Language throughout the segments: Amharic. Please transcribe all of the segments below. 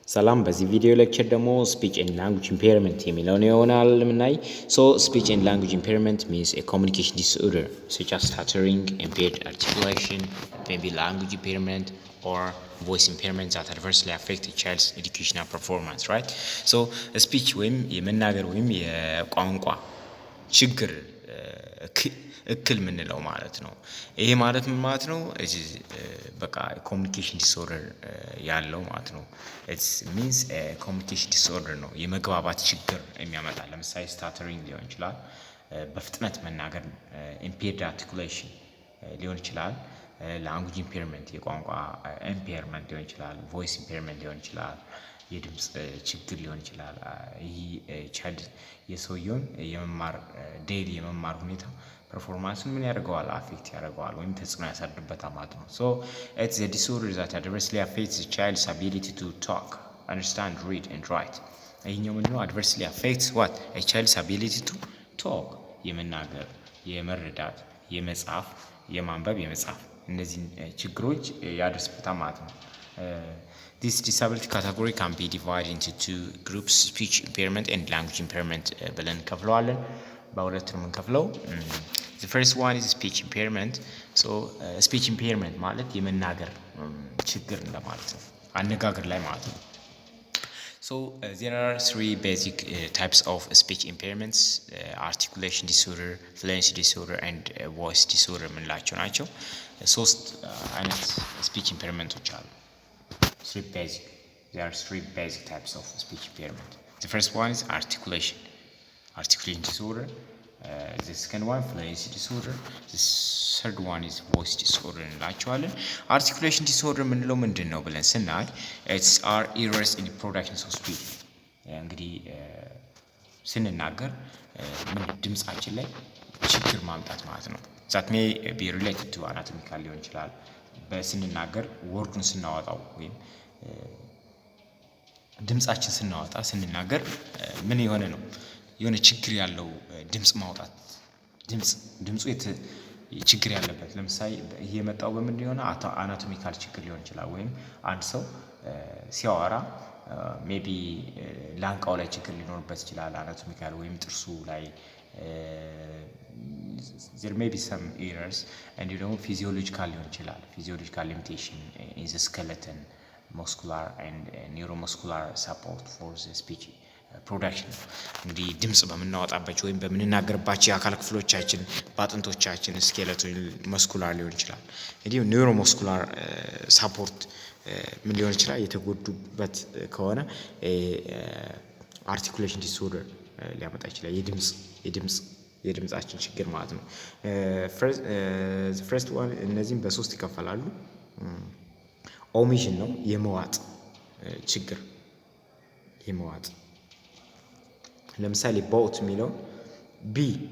ሰላም በዚህ ቪዲዮ ሌክቸር ደግሞ speech and language impairment የሚለውን ይሆናል የምናይ። So speech and language impairment means a communication disorder such as stuttering, impaired articulation, maybe language impairment or voice impairment that adversely affect a child's educational performance, right? So speech ወይም የመናገር ወይም የቋንቋ ችግር እክል ምንለው ማለት ነው። ይሄ ማለት ምን ማለት ነው? እዚህ በቃ ኮሙኒኬሽን ዲስኦርደር ያለው ማለት ነው። it means a communication disorder ነው። የመግባባት ችግር የሚያመጣ ለምሳሌ stuttering ሊሆን ይችላል፣ በፍጥነት መናገር impaired articulation ሊሆን ይችላል፣ language impairment የቋንቋ impairment ሊሆን ይችላል፣ voice impairment ሊሆን ይችላል፣ የድምጽ ችግር ሊሆን ይችላል። ይሄ ቻይልድ የሰውየውን የመማር ዴይሊ የመማር ሁኔታ ፐርፎርማንስን ምን ያደርገዋል? አፌክት ያደርገዋል ወይም ተጽዕኖ ያሳድርበታል ማለት ነው። so it's a disorder that adversely affects the child's ability to talk, understand, read and write. ይሄኛው ምንድነው? adversely affects what? a child's ability to talk የመናገር፣ የመረዳት፣ የመጻፍ፣ የማንበብ፣ የመጻፍ እነዚህ ችግሮች ያደርስበታል ማለት ነው። This disability category can be divided into two groups, speech impairment and language impairment ብለን ከፍለዋለን። በሁለት ነው የምንከፍለው። The first one is speech impairment. So speech impairment ማለት የመናገር ችግር እንደማለት ነው፣ አነጋገር ላይ ማለት ነው። So there are three basic types of speech impairments: articulation disorder, fluency disorder and voice disorder ምንላቸው ናቸው። ሶስት አይነት speech impairmentዎች አሉ። There are three basic types of speech impairment. The first one is articulation disorder. The second one fluency disorder. The third one is voice disorder እንላቸዋለን። articulation disorder ምንለው ምንድን ነው ብለን ስናይ it's our errors in the production of speech። እንግዲህ ስንናገር ድምጻችን ላይ ችግር ማምጣት ማለት ነው። that may be related to anatomical ሊሆን ይችላል። በስንናገር ወርዱን ስናወጣው ወይም ድምጻችን ስንናገር ምን የሆነ ነው? የሆነ ችግር ያለው ድምጽ ማውጣት፣ ድምጹ ችግር ያለበት። ለምሳሌ ይሄ የመጣው በምን ሊሆን አናቶሚካል ችግር ሊሆን ይችላል። ወይም አንድ ሰው ሲያወራ ሜቢ ላንቃው ላይ ችግር ሊኖርበት ይችላል፣ አናቶሚካል ወይም ጥርሱ ላይ there may be some errors and ደግሞ physiological ሊሆን ይችላል። physiological limitation in the skeleton, muscular and neuromuscular support for the speech production። እንግዲህ ድምጽ በምናወጣባቸው ወይም በምንናገርባቸው የአካል ክፍሎቻችን በአጥንቶቻችን ስኬለቶን መስኩላር ሊሆን ይችላል። እንግዲህ ኒውሮሙስኩላር ሳፖርት ምን ሊሆን ይችላል? የተጎዱበት ከሆነ አርቲኩሌሽን ዲስኦርደር ሊያመጣ ይችላል። የድምጻችን ችግር ማለት ነው። first one እነዚህም በሶስት ይከፈላሉ። ኦሚሽን ነው፣ የመዋጥ ችግር፣ የመዋጥ ለምሳሌ ቦት የሚለው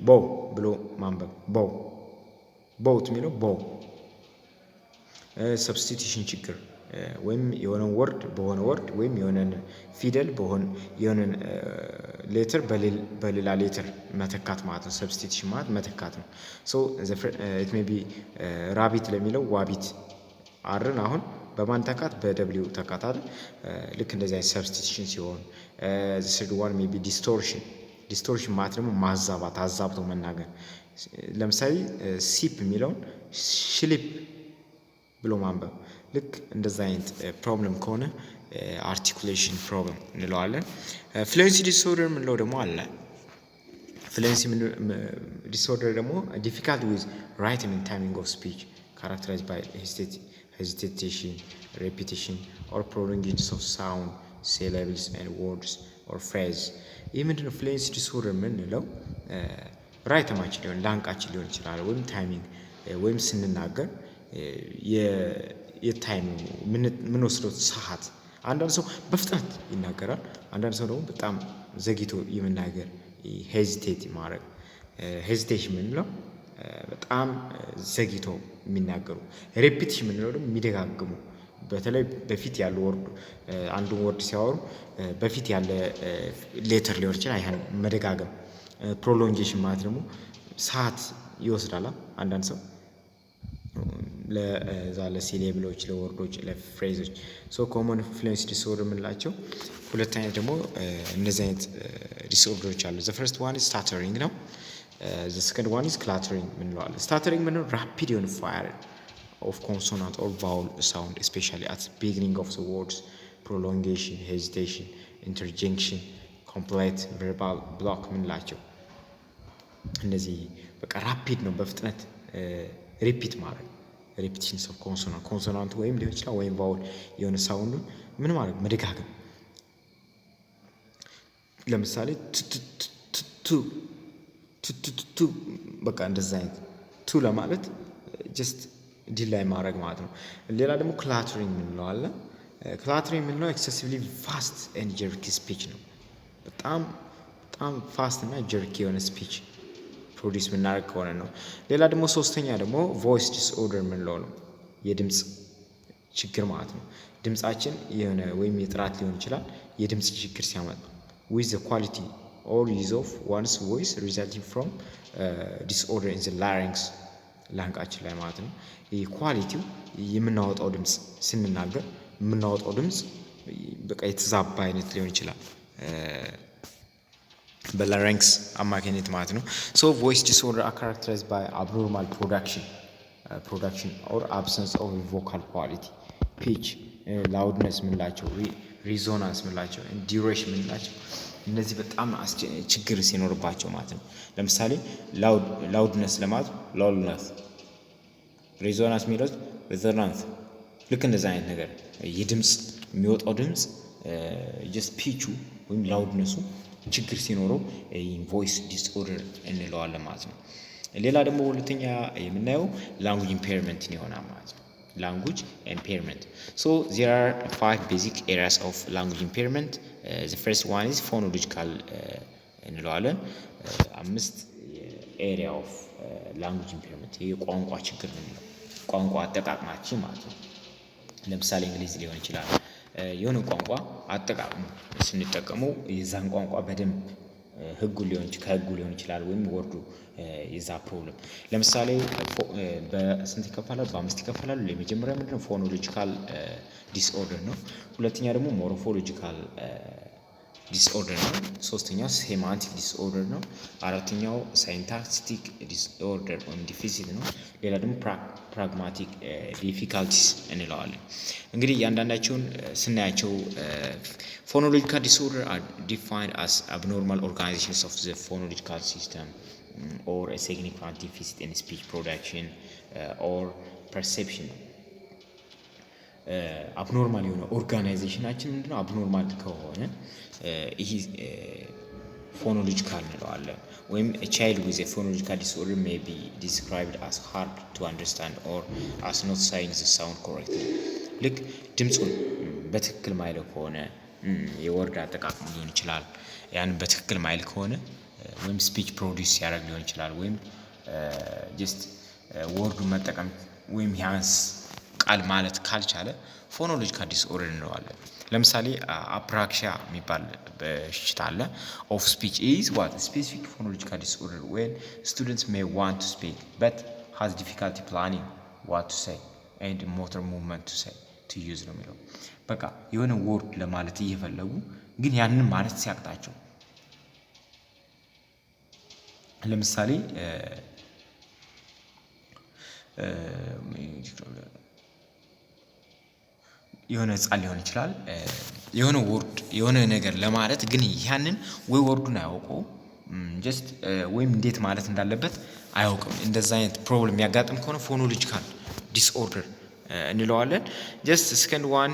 ቦ ብሎ ማንበብ፣ ቦት የሚለው ቦ። ሰብስቲቱሽን ችግር ወይም የሆነን ወርድ በሆነ ወርድ ወይም የሆነን ፊደል የሆነን ሌተር በሌላ ሌተር መተካት ማለት ነው። ሰብስቲቱሽን ማለት መተካት ነው። so it may be ራቢት ለሚለው ዋቢት፣ አርን አሁን በማን ተካት? በደብሊው ተካት አይደል? ልክ እንደዚህ አይነት ሰብስቲቱሽን ሲሆን the third one may be distortion ማለት ደግሞ ማዛባት፣ አዛብቶ መናገር። ለምሳሌ ሲፕ የሚለውን ሽሊፕ ብሎ ማንበብ። ልክ እንደዛ አይነት ፕሮብለም ከሆነ አርቲኩሌሽን ፕሮብለም እንለዋለን። ፍሉንሲ ዲስኦርደር ምንለው ደግሞ አለ። ፍሉንሲ ዲስኦርደር ደግሞ difficulty with writing and timing of speech characterized by hesitation, repetition or prolongation of sound, syllables and words or phrase. ይህ ምንድነው? ፍሉንሲ ዲስኦርደር ምንለው ራይተማችን ሊሆን ላንቃችን ሊሆን ይችላል፣ ወይም ታይሚንግ ወይም ስንናገር የታይም ምን ወስደው ሰዓት። አንዳንድ ሰው በፍጥነት ይናገራል፣ አንዳንድ ሰው ደግሞ በጣም ዘግይቶ የመናገር ሄዚቴት ማድረግ። ሄዚቴሽን ምንለው በጣም ዘግይቶ የሚናገሩ። ሬፒቲሽን ምንለው ደግሞ የሚደጋግሙ። በተለይ በፊት ያለው ወርድ አንዱን ወርድ ሲያወሩ በፊት ያለ ሌተር ሊሆን ይችላል፣ ያን መደጋገም። ፕሮሎንጌሽን ማለት ደግሞ ሰዓት ይወስዳል። አንዳንድ ሰው ለሲሌብሎች ለወርዶች ለፍሬዞች ሶ ኮመን ፍሉዌንሲ ዲስኦርደር የምንላቸው ሁለት አይነት ደግሞ እነዚህ አይነት ዲስኦርደሮች አሉ። ዘ ፈርስት ዋን ኢዝ ስታተሪንግ ነው። ዘ ሰከንድ ዋን ኢዝ ክላተሪንግ ምንለዋለን። ስታተሪንግ ምንለው ራፒድ የሆነ ፋየር ኦፍ ኮንሶናንት ኦር ቫውል ሳውንድ ስፔሻሊ አት ቢጊኒንግ ኦፍ ዘ ወርድስ ፕሮሎንጌሽን ሄዚቴሽን ኢንተርጀንክሽን ኮምፕሌት ቨርባል ብሎክ ምንላቸው እነዚህ በቃ ራፒድ ነው በፍጥነት ሪፒት ማድረግ ሪፒቲሽንስ ኦፍ ኮንሶናንት ወይም ሊሆን ይችላል ወይም ቫውል የሆነ ሳውንዱን ምን ማድረግ መደጋገም። ለምሳሌ ቱ በቃ እንደዛ አይነት ቱ ለማለት ጀስት ዲላይ ማድረግ ማለት ነው። ሌላ ደግሞ ክላተሪንግ ምንለው አለ። ክላተሪንግ ምንለው ኤክሰሲቭሊ ፋስት ኤንድ ጀርኪ ስፒች ነው። በጣም ፋስት እና ጀርኪ የሆነ ስፒች ፕሮዲስ የምናደርግ ከሆነ ነው። ሌላ ደግሞ ሶስተኛ ደግሞ ቮይስ ዲስኦርደር የምንለው ነው። የድምፅ ችግር ማለት ነው። ድምፃችን የሆነ ወይም የጥራት ሊሆን ይችላል የድምፅ ችግር ሲያመጣ with the quality or use of one's voice resulting from disorder in the larynx ላንቃችን ላይ ማለት ነው። ይህ ኳሊቲው የምናወጣው ድምፅ ስንናገር የምናወጣው ድምፅ በቃ የተዛባ አይነት ሊሆን ይችላል በላሪንክስ አማካኝነት ማለት ነው። ሶ ቮይስ ዲስኦርደር are characterized by abnormal production or absence of vocal quality pitch loudness ምንላቸው ሪዞናንስ ምንላቸው ዲዩሬሽን ምንላቸው እነዚህ በጣም ችግር ሲኖርባቸው ማለት ነው። ለምሳሌ ላውድነስ ለማለት ላውድነስ ሪዞናንስ የሚለው ሪዞናንስ ልክ እንደዛ አይነት ነገር የድምፅ የሚወጣው ድምፅ ጀስት ፒቹ ወይም ላውድነሱ ችግር ሲኖረው ቮይስ ዲስኦርደር እንለዋለን ማለት ነው። ሌላ ደግሞ ሁለተኛ የምናየው ላንጉጅ ኢምፔርመንት ይሆናል ማለት ነው። language impairment. So there are 5 basic areas of language impairment. The first one is phonological እንለዋለን። 5 area of language impairment የቋንቋ ችግር ነው። ቋንቋ አጠቃቀማችን ማለት ነው። ለምሳሌ እንግሊዝ ሊሆን ይችላል የሆነ ቋንቋ አጠቃቀሙ ስንጠቀመው የዛን ቋንቋ በደንብ ህጉ ሊሆን ይችላል ወይም ወርዱ የዛ ፕሮብለም። ለምሳሌ በስንት ይከፈላል? በ5 ይከፈላል። ለመጀመሪያ ምንድነው ፎኖሎጂካል ዲስኦርደር ነው። ሁለተኛ ደግሞ ሞርፎሎጂካል ዲስኦርደር ነው። ሶስተኛው ሴማንቲክ ዲስኦርደር ነው። አራተኛው ሳይንታክቲክ ዲስኦርደር ወይም ዲፊሲት ነው። ሌላ ደግሞ ፕራግማቲክ ዲፊካልቲስ እንለዋለን። እንግዲህ እያንዳንዳቸውን ስናያቸው phonological disorder are defined as abnormal organizations of the phonological system or a significant deficit in speech production or perception. abnormal የሆነ ኦርጋናይዜሽናችን ምንድነው? abnormal ከሆነ ይሄ phonological እንለዋለን። ወይም a child with a phonological disorder may be described as hard to understand or as not saying the sound correctly. ልክ ድምጹን በትክክል ማይለው ከሆነ የወርድ አጠቃቀም ሊሆን ይችላል ያን በትክክል ማይል ከሆነ ወይም ስፒች ፕሮዲዩስ ያደርግ ሊሆን ይችላል ወይም ጀስት ወርዱን መጠቀም ወይም ያንስ ቃል ማለት ካልቻለ ፎኖሎጂካል ዲስኦርደር እንለዋለን። ለምሳሌ አፕራክሲያ የሚባል በሽታ አለ። ኦፍ ስፒች ኢዝ ዋት ስፔሲፊክ ፎኖሎጂካል ዲስኦርደር when students may want to speak but has difficulty planning what to say and motor movement to use ነው የሚለው። በቃ የሆነ ወርድ ለማለት እየፈለጉ ግን ያንን ማለት ሲያቅታቸው ለምሳሌ የሆነ ህፃን ሊሆን ይችላል የሆነ ወርድ የሆነ ነገር ለማለት ግን ያንን ወይ ወርዱን አያውቀው ጀስት ወይም እንዴት ማለት እንዳለበት አያውቅም። እንደዛ አይነት ፕሮብለም ያጋጥም ከሆነ ፎኖሎጂካል ዲስኦርደር እንለዋለን። ጀስት ሰከንድ ዋን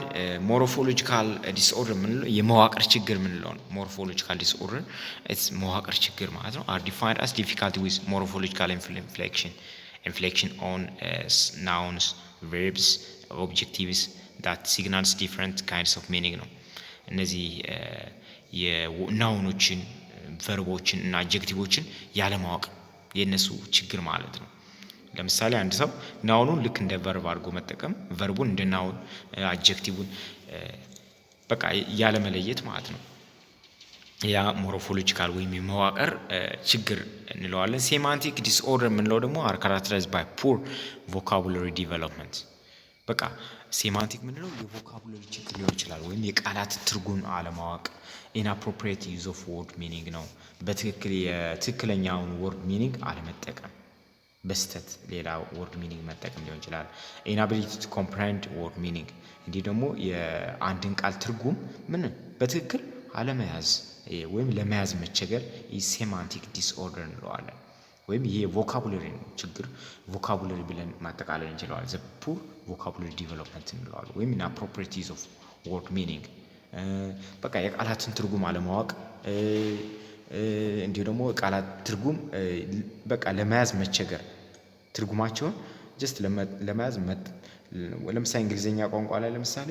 ሞርፎሎጂካል ዲስኦርደር ምንለው የመዋቅር ችግር ምንለው ነው። ሞርፎሎጂካል ዲስኦርደር ኢትስ መዋቅር ችግር ማለት ነው። are defined as difficulty with morphological inflection on nouns, verbs, objectives that signals different kinds of meaning ነው። እነዚህ የናውኖችን ቨርቦችን እና አድጀክቲቮችን ያለማወቅ የነሱ ችግር ማለት ነው። ለምሳሌ አንድ ሰው ናውኑን ልክ እንደ ቨርብ አድርጎ መጠቀም ቨርቡን እንደ ናውን አድጀክቲቭን በቃ ያለ መለየት ማለት ነው። ያ ሞሮፎሎጂካል ወይም የመዋቅር ችግር እንለዋለን። ሴማንቲክ ዲስኦርደር የምንለው ደግሞ አር ካራክተራይዝድ ባይ ፑር ቮካቡላሪ ዲቨሎፕመንት። በቃ ሴማንቲክ የምንለው የቮካቡላሪ ችግር ሊሆን ይችላል፣ ወይም የቃላት ትርጉም አለማወቅ። ኢንአፕሮፕሪየት ዩዝ ኦፍ ወርድ ሚኒንግ ነው። በትክክል የትክክለኛውን ወርድ ሚኒንግ አለመጠቀም፣ በስተት ሌላ ወርድ ሚኒንግ መጠቀም ሊሆን ይችላል። ኢናቢሊቲ ቱ ኮምፕሬንድ ወርድ ሚኒንግ፣ እንዲህ ደግሞ የአንድን ቃል ትርጉም ምን በትክክል አለመያዝ ወይም ለመያዝ መቸገር ሴማንቲክ ዲስኦርደር እንለዋለን። ወይም ይሄ ቮካቡላሪ ችግር ቮካቡላሪ ብለን ማጠቃለል እንችላለን። ዘ ፑር ቮካቡላሪ ዲቨሎፕመንት እንለዋለን። ወይም ኢንአፕሮፕሪየት ዩዝ ኦፍ ወርድ ሚኒንግ፣ በቃ የቃላትን ትርጉም አለማወቅ፣ እንዲሁ ደግሞ ቃላት ትርጉም በቃ ለመያዝ መቸገር፣ ትርጉማቸውን ጀስት ለመያዝ ለምሳሌ እንግሊዝኛ ቋንቋ ላይ ለምሳሌ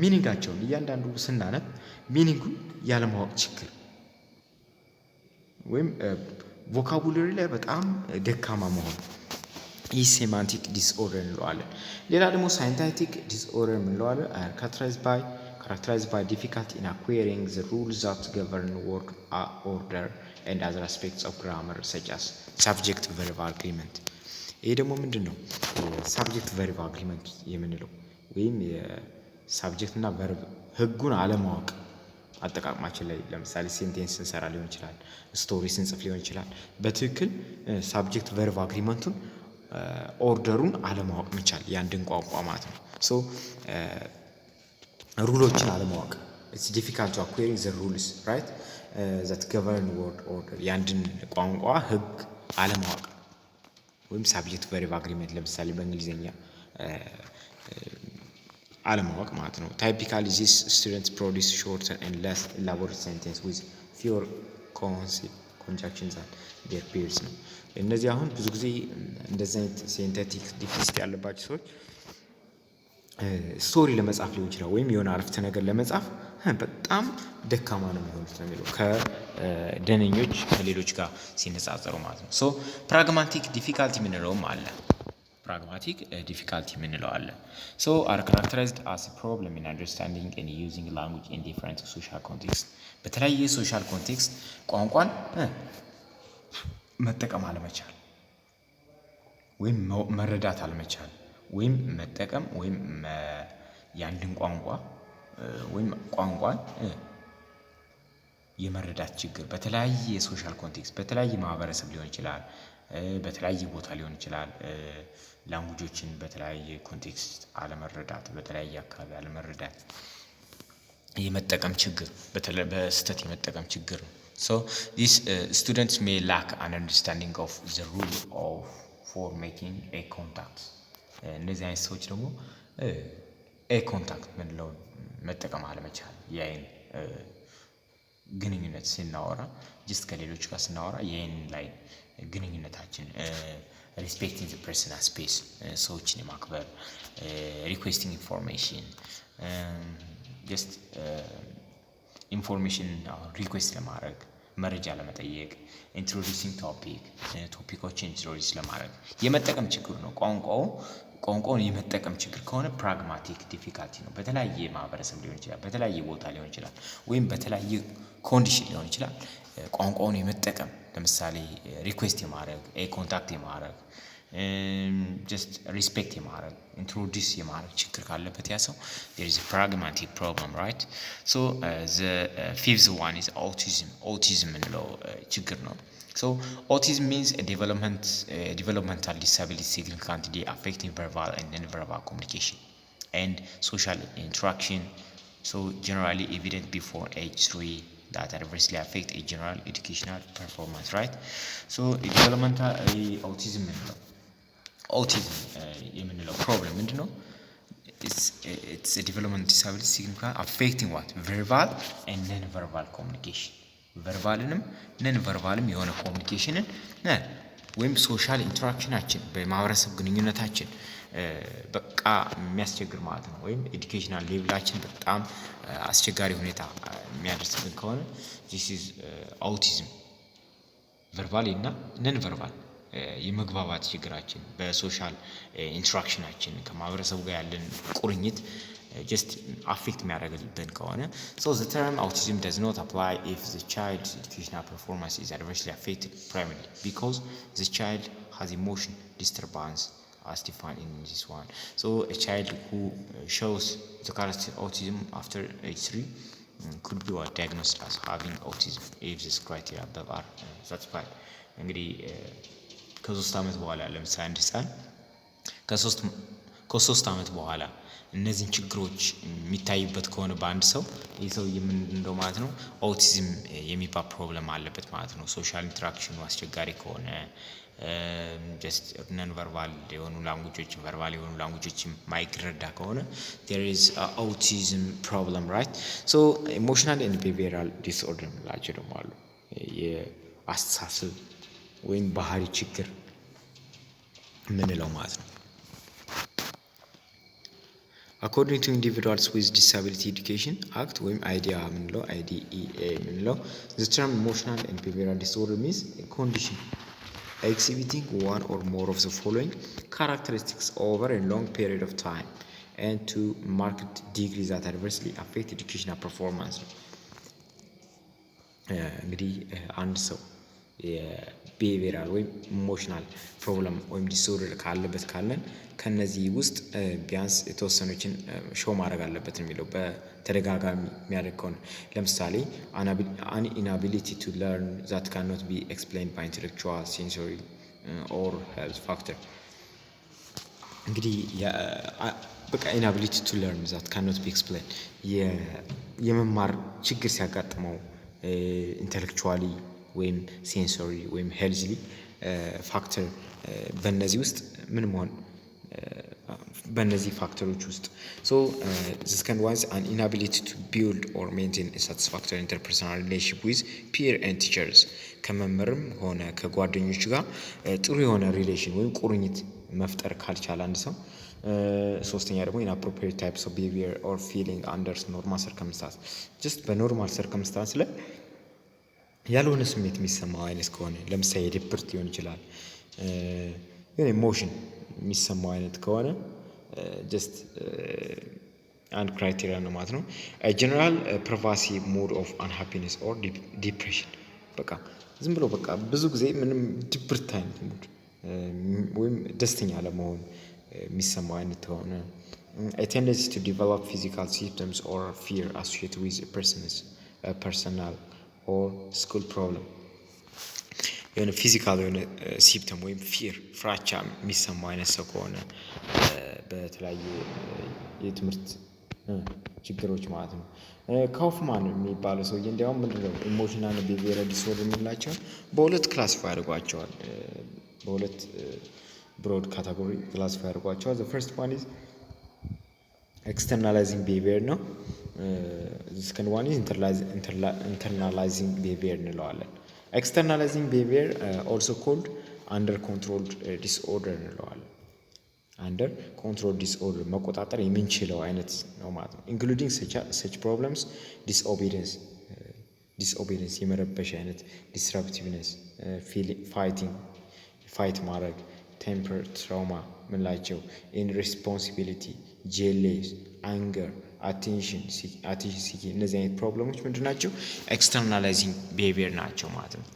ሚኒንጋቸውን እያንዳንዱ ስናነብ ሚኒንጉን ያለማወቅ ችግር ወይም ቮካቡላሪ ላይ በጣም ደካማ መሆን፣ ይህ ሴማንቲክ ዲስኦርደር እንለዋለን። ሌላ ደግሞ ሳይንታይቲክ ዲስኦርደር እንለዋለን። characterized by difficulty in acquiring the rules that govern word order and other aspects of grammar such as subject verb agreement። ይሄ ደግሞ ምንድን ነው? ሳብጀክት ቨርብ አግሪመንት የምንለው ወይም የሳብጀክት እና ቨርብ ህጉን አለማወቅ አጠቃቀማችን ላይ ለምሳሌ ሴንቴንስ ስንሰራ ሊሆን ይችላል፣ ስቶሪ ስንጽፍ ሊሆን ይችላል። በትክክል ሳብጀክት ቨርብ አግሪመንቱን ኦርደሩን አለማወቅ መቻል የአንድን ቋንቋ ማለት ነው። ሶ ሩሎችን አለማወቅ it's difficult to acquiring the rules right that govern word order፣ የአንድን ቋንቋ ህግ አለማወቅ ወይም ሳብጀክት ቨርብ አግሪመንት ለምሳሌ በእንግሊዝኛ አለማወቅ ማለት ነው። ታይፒካሊ ዚስ ስቱደንትስ ፕሮዲስ ሾርተር ኤንድ ለስ ኢላቦሬት ሴንቴንስ ዊዝ ፊወር ኮንጃክሽንስ አን ዴር ፔርስ ነው። እነዚህ አሁን ብዙ ጊዜ እንደዚህ አይነት ሴንቴቲክ ዲፊሲት ያለባቸው ሰዎች ስቶሪ ለመጻፍ ሊሆን ይችላል፣ ወይም የሆነ አረፍተ ነገር ለመጻፍ በጣም ደካማ ነው የሚሆኑት ነው የሚለው ከደነኞች ከሌሎች ጋር ሲነጻጸሩ ማለት ነው። ሶ ፕራግማቲክ ዲፊካልቲ የምንለውም አለ። ፕራግማቲክ ዲፊካልቲ የምንለው አለ። ሶ አር ካራክተራይዝድ አስ ፕሮብለም ኢን አንደርስታንዲንግ ኤንድ ዩዚንግ ላንጉጅ ኢን ዲፍረንት ሶሻል ኮንቴክስት፣ በተለያየ ሶሻል ኮንቴክስት ቋንቋን መጠቀም አለመቻል ወይም መረዳት አለመቻል ወይም መጠቀም ወይም የአንድን ቋንቋ ወይም ቋንቋን የመረዳት ችግር በተለያየ የሶሻል ኮንቴክስት በተለያየ ማህበረሰብ ሊሆን ይችላል፣ በተለያየ ቦታ ሊሆን ይችላል። ላንጉጆችን በተለያየ ኮንቴክስት አለመረዳት፣ በተለያየ አካባቢ አለመረዳት የመጠቀም ችግር በስህተት የመጠቀም ችግር ነው። ሶ ዲስ ስቱደንትስ ሜይ ላክ አን አንደርስታንዲንግ ኦፍ ዘ ሩል ኦፍ ፎር ሜኪንግ ኤ ኮንታክት። እነዚህ አይነት ሰዎች ደግሞ ኤ ኮንታክት ምንለውን መጠቀም አለመቻል፣ የአይን ግንኙነት ስናወራ ጅስት ከሌሎች ጋር ስናወራ የአይን ላይ ግንኙነታችን ሪስፔክቲንግ ዘ ፐርሰናል ስፔስ፣ ሰዎችን የማክበር ሪኩዌስቲንግ ኢንፎርሜሽን ጀስት ኢንፎርሜሽን ሪኩዌስት ለማድረግ መረጃ ለመጠየቅ ኢንትሮዲዩሲንግ ቶፒኮችን ኢንትሮዲዩስ ለማድረግ የመጠቀም ችግር ነው። ቋንቋውን የመጠቀም ችግር ከሆነ ፕራግማቲክ ዲፊካልቲ ነው። በተለያየ ማህበረሰብ ሊሆን ይችላል፣ በተለያየ ቦታ ሊሆን ይችላል፣ ወይም በተለያየ ኮንዲሽን ሊሆን ይችላል። ቋንቋውን የመጠቀም ለምሳሌ ሪኩዌስት የማድረግ ኮንታክት የማድረግ ጀስት ሪስፔክት የማድረግ ኢንትሮዲዩስ የማድረግ ችግር ካለበት ያ ሰው there is a pragmatic problem right. so the fifth one is autism የምንለው ችግር ነው። so autism means a developmental disability significantly affecting verbal and non-verbal communication and social interaction, so generally evident before age 3 that adversely affect a general educational performance right. so developmental autism የምንለው ፕሮብለም ምንድን ነው? it's a developmental disability significantly affecting what verbal and non-verbal communication, ቨርባልንም ነን ቨርባልም የሆነ ኮሚኒኬሽንን ወይም ሶሻል ኢንተራክሽናችን በማህበረሰብ ግንኙነታችን በቃ የሚያስቸግር ማለት ነው። ወይም ኤዱኬሽናል ሌቭላችን በጣም አስቸጋሪ ሁኔታ የሚያደርስብን ከሆነ this is autism። ቨርባል እና ነን ቨርባል የመግባባት ችግራችን በሶሻል ኢንተራክሽናችን ከማህበረሰቡ ጋር ያለን ቁርኝት just affect የሚያደርግብን ከሆነ so the term autism does not apply if the child's educational performance is adversely affected primarily because the child has emotion disturbance as defined in this one. So a child who shows the character autism after age 3 could be diagnosed as having autism if this criteria above are satisfied. እንግዲህ ከ3 ዓመት በኋላ ለምሳሌ አንድ ህፃን ከ3 ዓመት በኋላ እነዚህን ችግሮች የሚታይበት ከሆነ በአንድ ሰው ይህ ሰው እንደው ማለት ነው ኦቲዝም የሚባል ፕሮብለም አለበት ማለት ነው። ሶሻል ኢንተራክሽኑ አስቸጋሪ ከሆነ just ነን ቨርባል የሆኑ ላንጉጆች ቨርባል የሆኑ ላንጉጆች ማይረዳ ከሆነ there is autism problem, right? So emotional and behavioral disorder ላቸው ደግሞ አሉ የአስተሳሰብ ወይም ባህሪ ችግር ምንለው ማለት ነው። According to Individuals with Disability Education Act ወይም IDEA ምንለው IDEA ምንለው the term emotional and behavioral disorder means a condition exhibiting one or more of the following characteristics over a long period of time and to marked degrees that adversely affect educational performance. እንግዲህ አንድ ሰው የቢሄቪየራል ወይም ኢሞሽናል ፕሮብለም ወይም ዲስኦርደር ካለበት ካለን ከነዚህ ውስጥ ቢያንስ የተወሰኑችን ሾው ማድረግ አለበት የሚለው በተደጋጋሚ የሚያደርግ ከሆነ ለምሳሌ an inability to learn that cannot be explained by intellectual, sensory or health factor. እንግዲህ በቃ inability to learn that cannot be explained የመማር ችግር ሲያጋጥመው ኢንተሌክቹዋሊ ወይም ሴንሶሪ ወይም ሄልዝሊ ፋክተር በእነዚህ ውስጥ ምን መሆን በእነዚህ ፋክተሮች ውስጥ so this can was an inability to build or maintain a satisfactory interpersonal relationship with peer and teachers ከመምህርም ሆነ ከጓደኞች ጋር ጥሩ የሆነ ሪሌሽን ወይም ቁርኝት መፍጠር ካልቻለ አንድ ሰው ሶስተኛ ደግሞ inappropriate types of behavior or feeling under normal circumstances just በኖርማል circumstance ላይ ያልሆነ ስሜት የሚሰማው አይነት ከሆነ ለምሳሌ ዲፕሬሽን ሊሆን ይችላል የሆነ ኢሞሽን የሚሰማው አይነት ከሆነ just አንድ ክራይቴሪያ ነው ማለት ነው። general pervasive mood of unhappiness or depression በቃ ዝም ብሎ በቃ ብዙ ጊዜ ምንም ድብርት አይነት ሙድ ወይም ደስተኛ ለመሆን የሚሰማው አይነት ከሆነ a tendency to develop physical symptoms or fear associated with a personal or school problem የሆነ ፊዚካል የሆነ ሲምፕተም ወይም ፊር ፍራቻ የሚሰማው አይነት ሰው ከሆነ በተለያዩ የትምህርት ችግሮች ማለት ነው። ካውፍማን የሚባለው ሰውዬ እንዲያውም ምንድነው ኢሞሽናል ቢሄቪየራል ዲስኦርደር የሚላቸው በሁለት ክላሲፋይ አድርጓቸዋል። በሁለት ብሮድ ካቴጎሪ ክላሲፋይ አድርጓቸዋል። the first one is externalizing behavior ነው። the second one is internalizing behavior እንለዋለን። externalizing behavior also called under controlled disorder እንለዋለን። under controlled disorder መቆጣጠር የምንችለው አይነት ነው ማለት ነው። including such problems disobedience የመረበሽ አይነት disruptiveness fight ማድረግ temper trauma ምንላቸው irresponsibility jealous anger attention seeking እነዚህ አይነት ፕሮብለሞች ምንድናቸው ኤክስተርናላይዚንግ ቢሄቪየር ናቸው ማለት ነው።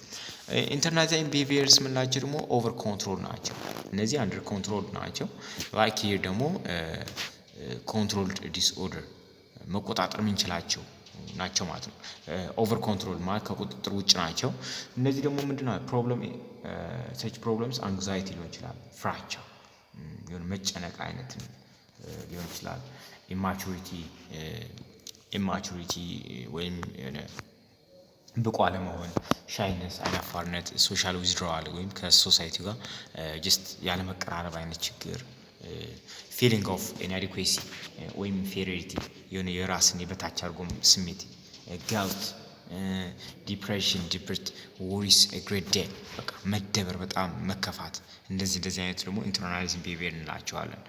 ኢንተርናላይዚንግ ቢሄቪየርስ ምንላቸው ደግሞ ኦቨር ኮንትሮል ናቸው። እነዚህ አንደር ኮንትሮል ናቸው። ላይክ ሂር ደግሞ ኮንትሮልድ ዲስኦርደር መቆጣጠር ምንችላቸው ናቸው ማለት ነው። ኦቨር ኮንትሮል ማለት ከቁጥጥር ውጭ ናቸው። እነዚህ ደግሞ ምንድነው ፕሮብለም ሰች ፕሮብለምስ አንግዛይቲ ሊሆን ይችላል፣ ፍራቻ የሆነ መጨነቅ አይነት ሊሆን ይችላል፣ ኢማቹሪቲ ወይም ብቁ አለመሆን፣ ሻይነስ አይናፋርነት፣ ሶሻል ዊዝድሮዋል ወይም ከሶሳይቲ ጋር ጀስት ያለ መቀራረብ አይነት ችግር፣ ፊሊንግ ኦፍ ኢንአዲኩዌሲ ወይም ኢንፌሪዮሪቲ የሆነ የራስን የበታች አድርጎ ስሜት፣ ጋልት፣ ዲፕሬሽን፣ ዲፕሬት ወሪስ ግሬት ዴይ በቃ መደበር በጣም መከፋት እንደዚህ አይነት ደግሞ ኢንተርናላይዚንግ ቢሄቪየር እንላቸዋለን።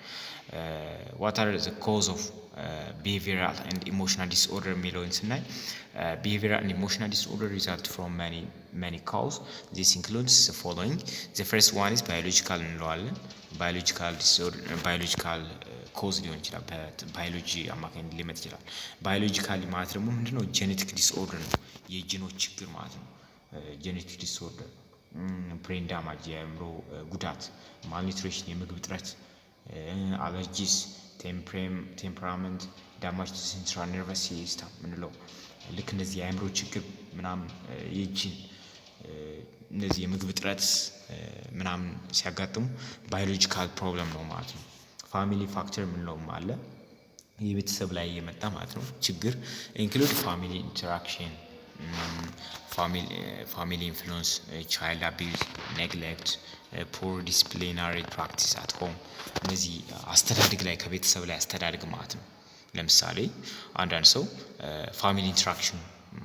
what are the cause of behavioral and emotional disorder የሚለውን ስናይ behavioral and emotional disorder result from many causes. This includes the following. The first one is biological እንለዋለን። biological ኮዝ ሊሆን ይችላል በባዮሎጂ አማካኝነት ሊመጣ ይችላል። ባዮሎጂካሊ ማለት ደግሞ ምንድነው ጄኔቲክ ዲስኦርደር ነው የጂኖች ችግር ማለት ነው። ጄኔቲክ ዲስኦርደር ብሬን ዳማጅ የአእምሮ ጉዳት ማልኒትሪሽን የምግብ እጥረት አለርጂስ ቴምፐራመንት ዳማጅ ሴንትራል ነርቨስ ሲስተም ምንለው ልክ እነዚህ የአእምሮ ችግር ምናምን የጂን እነዚህ የምግብ እጥረት ምናምን ሲያጋጥሙ ባዮሎጂካል ፕሮብለም ነው ማለት ነው። ፋሚሊ ፋክተር ምንለውም አለ የቤተሰብ ላይ የመጣ ማለት ነው ችግር ኢንክሉድ ፋሚሊ ኢንተራክሽን ፋሚሊ ኢንፍሉዌንስ ቻይልድ አቢዩዝ ኔግሌክት ፑር ዲስፕሊናሪ ፕራክቲስ አት ሆም እነዚህ አስተዳደግ ላይ ከቤተሰብ ላይ አስተዳደግ ማለት ነው። ለምሳሌ አንዳንድ ሰው ፋሚሊ ኢንተራክሽኑ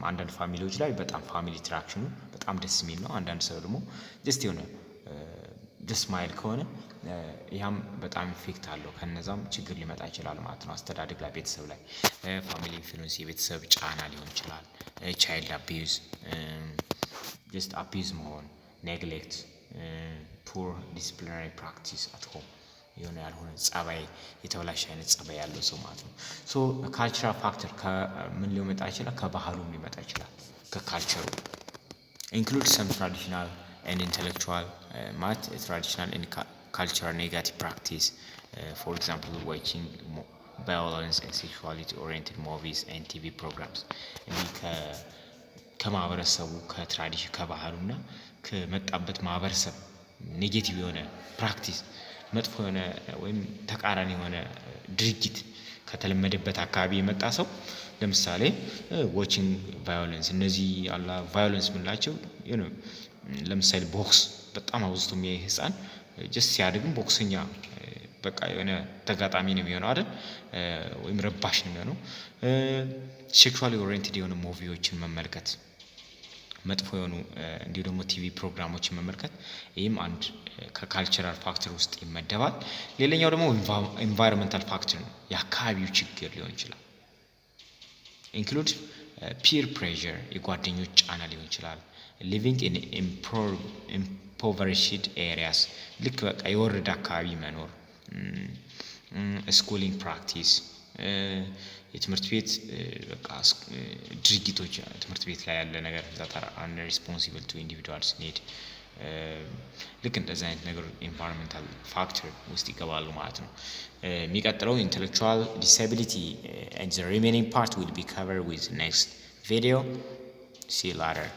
አንዳንድ ፋሚሊዎች ላይ በጣም ፋሚሊ ኢንተራክሽኑ በጣም ደስ የሚል ነው። አንዳንድ ሰው ደግሞ ጀስት የሆነ ደስ ማይል ከሆነ ያም በጣም ኢፌክት አለው ከነዛም ችግር ሊመጣ ይችላል ማለት ነው። አስተዳደግ ላይ ቤተሰብ ላይ ፋሚሊ ኢንፍሉዌንስ የቤተሰብ ጫና ሊሆን ይችላል። ቻይልድ አቢዩዝ ጀስት አቢዩዝ መሆን ኔግሌክት ፑር ዲስፕሊናሪ ፕራክቲስ አት ሆም የሆነ ያልሆነ ጸባይ የተበላሸ አይነት ጸባይ ያለው ሰው ማለት ነው። ሶ ካልቸራል ፋክተር ከምን ሊመጣ ይችላል ከባህሉም ሊመጣ ይችላል ከካልቸሩ ኢንክሉድ ሰም ትራዲሽናል ኤንድ ኢንተሌክቹዋል ማለት ትራዲሽናል ኤንድ ካልቸራል ኔጋቲቭ ፕራክቲስ ፎር ኤግዛምፕል ዋቺንግ ቫዮለንስ ኤንድ ሴክሹዋሊቲ ኦሪየንትድ ሙቪስ ኤንድ ቲቪ ፕሮግራምስ እንዲህ ከማህበረሰቡ ከትራዲሽን ከባህሉና ከመጣበት ማህበረሰብ ኔጌቲቭ የሆነ ፕራክቲስ መጥፎ የሆነ ወይም ተቃራኒ የሆነ ድርጊት ከተለመደበት አካባቢ የመጣ ሰው ለምሳሌ ዋቺንግ ቫዮለንስ እነዚህ አላ ቫዮለንስ ምንላቸው ለምሳሌ ቦክስ በጣም አውዝቶ የሚያይ ህፃን ጀስት ሲያድግም ቦክሰኛ በቃ የሆነ ተጋጣሚ ነው የሚሆነው አይደል ወይም ረባሽ ነው የሚሆነው። ሴክሹዋሊ ኦሪየንትድ የሆኑ ሙቪዎችን መመልከት መጥፎ የሆኑ እንዲሁ ደግሞ ቲቪ ፕሮግራሞችን መመልከት ይህም አንድ ከካልቸራል ፋክተር ውስጥ ይመደባል። ሌላኛው ደግሞ ኢንቫይሮንመንታል ፋክተር ነው የአካባቢው ችግር ሊሆን ይችላል። ኢንክሉድ ፒር ፕሬዠር የጓደኞች ጫና ሊሆን ይችላል። ሊቪንግ ኢን ኢምፖቨሪሽድ ኤሪያስ ልክ በቃ የወረደ አካባቢ መኖር ስኩሊንግ ፕራክቲስ የትምህርት ቤት በቃ ድርጊቶች ትምህርት ቤት ላይ ያለ ነገር that are unresponsible to individuals need ልክ እንደዚህ አይነት ነገር ኢንቫይሮንመንታል ፋክተር ውስጥ ይገባሉ ማለት ነው። የሚቀጥለው intellectual disability and the remaining part will be covered with next video. See you later.